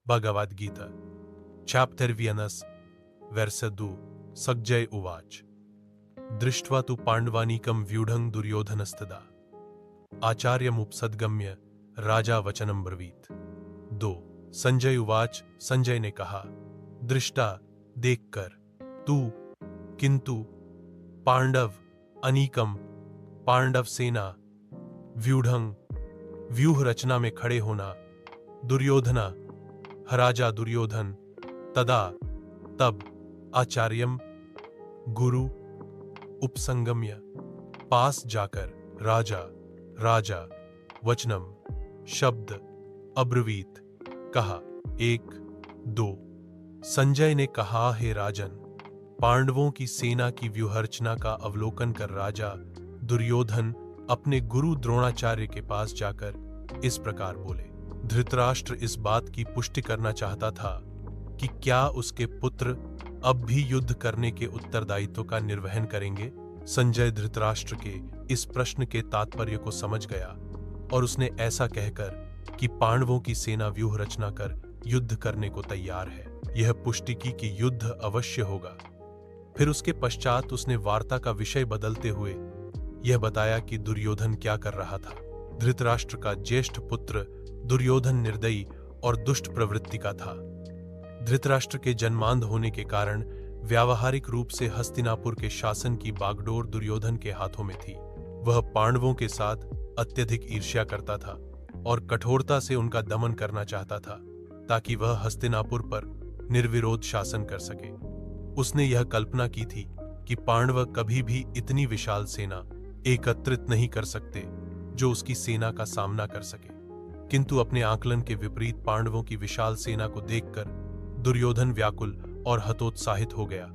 Bhagavad Gita, Chapter 1, Verse 2, Sagjay Uvach. Drishtva tu Pandvanikam Vyudhang Duryodhanastada. Acharyam उपसद्गम्य राजा वचनम ब्रवीत। 2 संजय उवाच। संजय ने कहा, दृष्टा देखकर, तू किंतु पांडव अनीकम पांडव सेना व्यूढ़ंग व्यूह रचना में खड़े होना, दुर्योधना राजा दुर्योधन तदा तब आचार्यम गुरु उपसंगम्य पास जाकर राजा वचनम शब्द अब्रवीत कहा। 1 2 संजय ने कहा, हे राजन, पांडवों की सेना की व्यूहरचना का अवलोकन कर राजा दुर्योधन अपने गुरु द्रोणाचार्य के पास जाकर इस प्रकार बोले। धृतराष्ट्र इस बात की पुष्टि करना चाहता था कि क्या उसके पुत्र अब भी युद्ध करने के उत्तरदायित्व का निर्वहन करेंगे। संजय धृतराष्ट्र के इस प्रश्न के तात्पर्य को समझ गया और उसने ऐसा कहकर कि पांडवों की सेना व्यूह रचना कर युद्ध करने को तैयार है, यह पुष्टि की कि युद्ध अवश्य होगा। फिर उसके पश्चात उसने वार्ता का विषय बदलते हुए यह बताया कि दुर्योधन क्या कर रहा था। धृतराष्ट्र का ज्येष्ठ पुत्र दुर्योधन निर्दयी और दुष्ट प्रवृत्ति का था। धृतराष्ट्र के जन्मांध होने के कारण व्यावहारिक रूप से हस्तिनापुर के शासन की बागडोर दुर्योधन के हाथों में थी। वह पांडवों के साथ अत्यधिक ईर्ष्या करता था और कठोरता से उनका दमन करना चाहता था ताकि वह हस्तिनापुर पर निर्विरोध शासन कर सके। उसने यह कल्पना की थी कि पांडव कभी भी इतनी विशाल सेना एकत्रित नहीं कर सकते जो उसकी सेना का सामना कर सके, किंतु अपने आकलन के विपरीत पांडवों की विशाल सेना को देखकर दुर्योधन व्याकुल और हतोत्साहित हो गया।